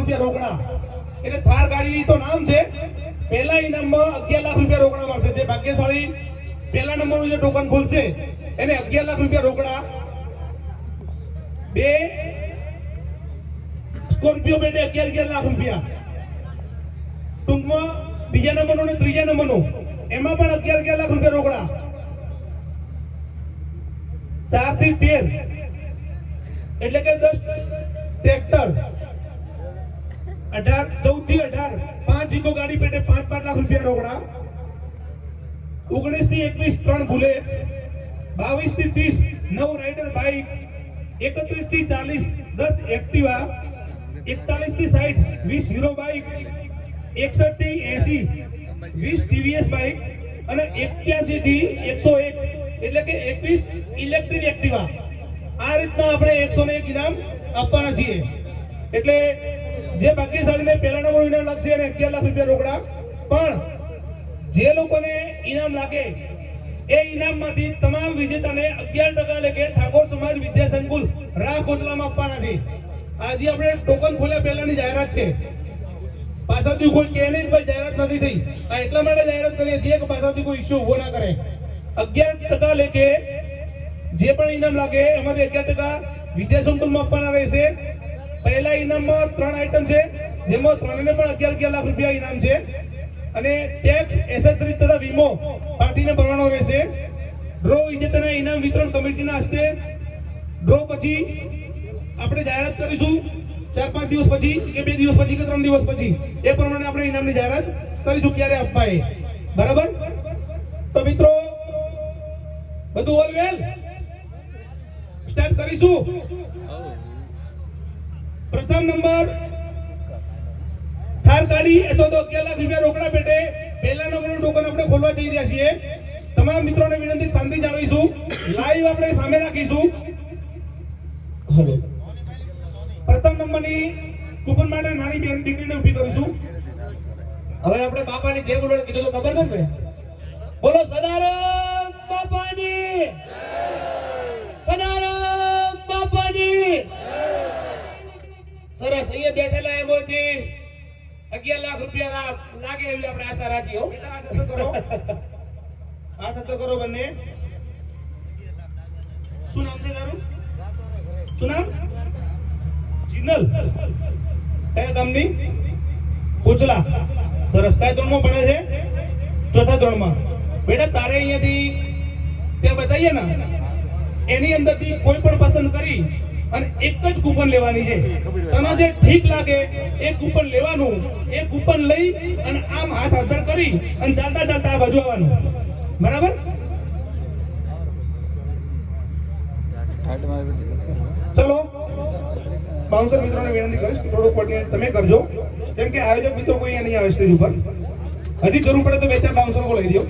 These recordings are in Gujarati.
રૂપિયા રોકડા. એટલે થાર ગાડી તો નામ છે. પહેલા ઇનામમાં 11 લાખ રૂપિયા રોકડા મળશે. જે ભાગ્યશાળી પહેલા નંબરનું જે ટોકન ખુલશે એને 11 લાખ રૂપિયા રોકડા. 2 સ્કોર્પિયો પેટે 11 લાખ રૂપિયા. ટૂંકમાં બીજા નંબરનો ને ત્રીજા નંબરનો એમાં પણ 11 લાખ રૂપિયા રોકડા. 4 થી 13 એટલે કે 10 ટ્રેક્ટર. 14 થી 18 5 ઇકો ગાડી પેટે 5 લાખ રૂપિયા રોકડા. 19 થી 21 3 બુલેટ. 22 થી 30 9 રાઇડર બાઇક. 31 થી 40 10 એક્ટિવા. 41 થી 60 20 હીરો બાઇક. 61 થી 80 20 ટીવીએસ બાઇક અને 81 થી 101 એટલે કે 21 ઇલેક્ટ્રિક એક્ટિવા. આ રીતના આપણે 101 ઇનામ આપવાના છીએ. એટલે જે ભાગ્યશાળીને પહેલા નંબરનું ઇનામ લાગશે અને 11 લાખ રૂપિયા રોકડા. પણ જે લોકોને ઇનામ લાગે એ ઇનામમાંથી તમામ વિજેતાને 11% લેખે ઠાકોર સમાજ વિદ્યા સંકુલ રાહ કોટલામાં આપવાના છે. આજે આપણે ટોકન ખોલ્યા પહેલાની જાહેરાત છે. પાછળથી કોઈ કહે નહીં ભાઈ જાહેરાત નથી થઈ. આ એટલા માટે જાહેરાત કરીએ છીએ કે પાછળથી કોઈ ઇસ્યુ ઉભો ના કરે. 11% લેખે જે પણ ઇનામ લાગે એમાંથી 11% વિદ્યા સંકુલમાં આપવાના રહેશે. પહેલા ઇનામમાં 3 આઈટમ છે જેમાં 3ને પણ 11 લાખ રૂપિયા ઇનામ છે. અને ટેક્સ એસેસરીઝ તથા વીમો પાર્ટીને ભરવાનો રહેશે. ડ્રો વિજેતાના ઇનામ વિતરણ કમિટીના હસ્તે ડ્રો પછી આપણે જાહેરાત કરીશું 4-5 દિવસ પછી કે 2 દિવસ પછી કે 3 દિવસ પછી. એ પ્રમાણે આપણે ઇનામની જાહેરાત કરીશું ક્યારે આપવા એ. બરાબર? તો મિત્રો બધું ઓલ વેલ સ્ટાર્ટ કરીશું. પ્રથમ નંબર થાર ગાડી અથવા તો 11 લાખ રૂપિયા રોકડા પેટે પહેલા નંબરનું ટોકન આપણે ખોલવા જઈ રહ્યા છીએ. તમામ મિત્રોને વિનંતી શાંતિ જાળવીશું. લાઈવ આપણે સામે રાખીશું. હેલો. પ્રથમ નંબરની કૂપન માટે નાની બેન દીકરીને ઊભી કરીશું. હવે આપણે બાપાની જે બોલવાનું કીધું તો ખબર છે ને? બોલો સદારામ બાપાની જય. સદારામ બાપાની. સરસ. અહીંયા બેઠેલા એમોજી 11 લાખ રૂપિયા લાગે એવી આપણે આશા રાખીએ. હો બેટા હાથ કરો. હાથ કરો બંને. શું નામ છે તારું? શું નામ? જીનલ. કયા ગામની? કોચલા. સરસ. કયા ધોરણમાં ભણે છે? 4થા ધોરણમાં. બેટા તારે અહીંયાથી ત્યાં બતાવીએ ને એની અંદરથી કોઈ પણ પસંદ કરી અને એક જ કૂપન લેવાની છે. તને જે ઠીક લાગે એ કૂપન લેવાનું. એ કૂપન લઈ અને આમ હાથ આદર કરી અને ચાલતા ચાલતા આ બાજુ આવવાનું. બરાબર? ચલો બાઉન્સર મિત્રોને વિનંતી કરીશ કે થોડું કોર્ડિનેટ તમે કરજો. કેમ કે આયોજક મિત્રો કોઈ અહીંયા નહીં આવે સ્ટેજ ઉપર. હજી જરૂર પડે તો 2-4 બાઉન્સરો લઈ દો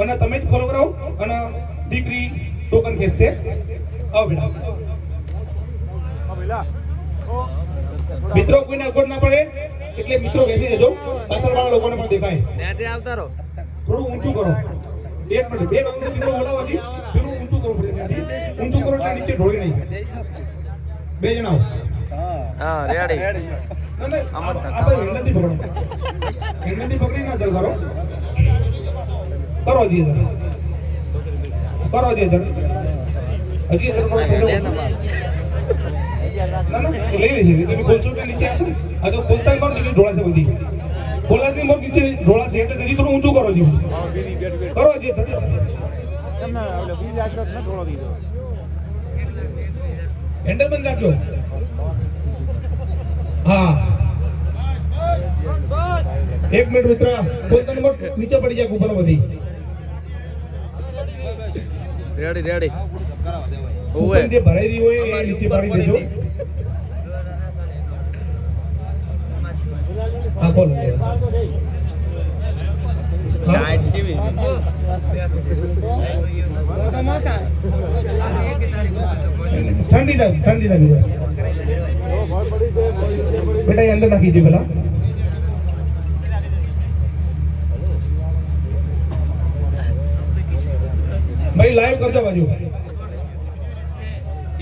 અને તમે જ ખોલવરાવો અને દીકરી ટોકન ખેંચશે. આવો બેટા. મિત્રો કોઈને અગવડ ના પડે એટલે મિત્રો બેસી જજો. પાછળ વાળા લોકોને પણ દેખાય. ત્યાંથી આવતા રહો. થોડું ઊંચું કરો. 1 મિનિટ. 2 બાઉન્સર મિત્રો બોલાવો. હજી થોડું ઊંચું કરો પડે. ત્યાંથી ઊંચું કરો એટલે નીચે ઢોળી નહીં. 2 જણા આવો. હા રેડી. આપણે હેન્ડલથી પકડો. હેન્ડલથી પકડી ના ચાલ કરો. કરો જી સર. કરો જી સર. હજી સર ના લઈ લેશે. તમે ખોલશો એટલે નીચે આવશે. આ તો ખોલતા પણ નીચે ઢોળાશે બધી. ખોલાતી મોર નીચે ઢોળાશે એટલે હજી થોડું ઊંચું કરો જી. કરો જી સર. હેન્ડલ બંધ રાખજો. હા 1 મિનિટ મિત્ર. ખોલતા નંબર નીચે પડી જાય કૂપન બધી. રેડી. ઓએ જે ભરાઈ રહી હોય એ નીચે પાડી દેજો. હા બોલો. સાઈડ જેવી ઠંડી ના બેટા એ અંદર નાખી દે પેલા. ભાઈ લાઈવ કરજો બાજુ.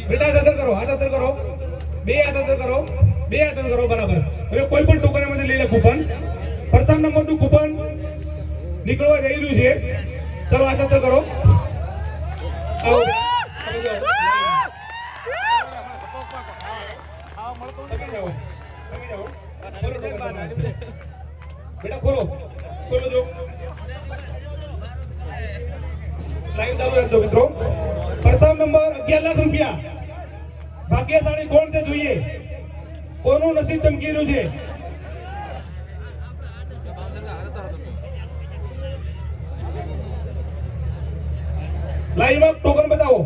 બેટા હાથ અંદર કરો. 2 હાથ અંદર કરો. 2 હાથ અંદર કરો. બરાબર. હવે કોઈ પણ ટોકનમાંથી લઈ લે કૂપન. પ્રથમ નંબરનું કૂપન નીકળવા જઈ રહ્યું છે. ચલો આગળ કરો. આવો. તમે જાઓ. તમે જાઓ. બેટા ખોલો જો. લાઈવ ચાલુ રાખજો મિત્રો. પ્રથમ નંબર 11 લાખ રૂપિયા. ભાગ્યશાળી કોણ છે જોઈએ? કોનું નસીબ ચમકી રહ્યું છે? લાઈવમાં ટોકન બતાવો.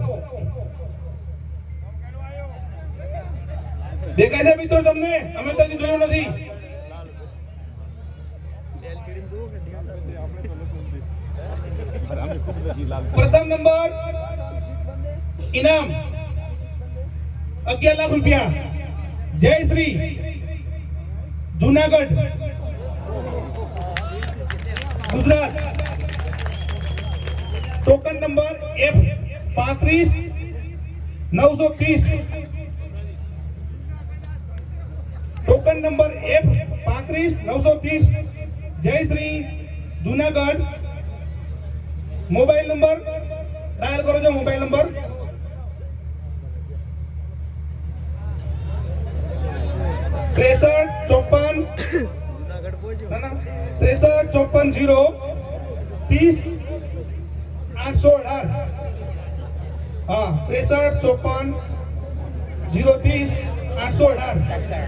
દેખાય છે મિત્રો તમને? અમે તો હજી જોયું નથી. પ્રથમ નંબર ઇનામ 11 લાખ રૂપિયા. જય Shri Junagadh Gujarat. Token number F35930. Token number F35930. જય Shri Junagadh. Mobile number dial કરો છો. Mobile number 6354030818. હા, 6354030818.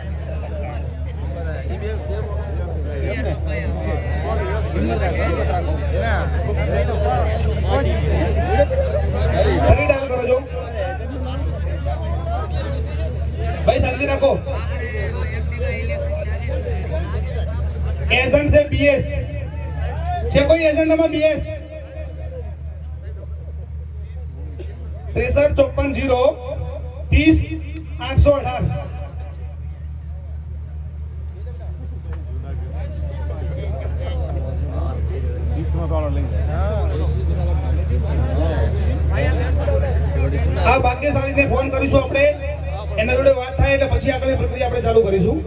ફરી ડાયલ કરો છો. ભાઈ શાંતિ રાખો. એજન્ટ છે બીએસ છે. કોઈ એજન્ટ માં બીએસ 6354030818. આ ભાગ્યશાળીને ફોન કરીશું આપણે. એના જોડે વાત થાય એટલે પછી આગળની પ્રક્રિયા આપણે ચાલુ કરીશું.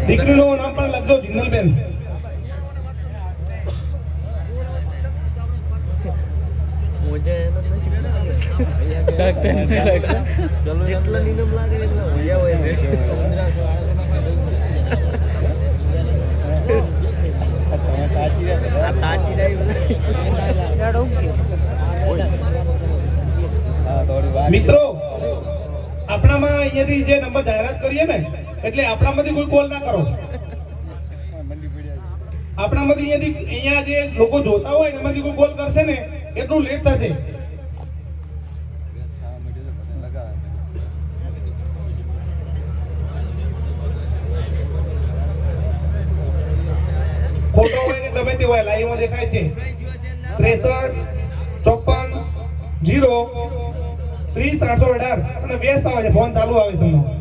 દીકરીનું નામ પણ લખજો, જિંદલબેન. મિત્રો, આપણામાં અહીંયાથી જે નંબર જાહેરાત કરીએ ને, એટલે આપણામાંથી કોઈ કોલ ના કરો. આપણામાંથી અહીંયા જે લોકો જોતા હોય એમાંથી કોઈ કોલ કરશે ને એટલું લેટ થશે. ફોટો હોય કે ગમે તે હોય, લાઈવમાં દેખાય છે. 6354030818 અને વ્યસ્ત આવે છે. ફોન ચાલુ આવે છે તમને.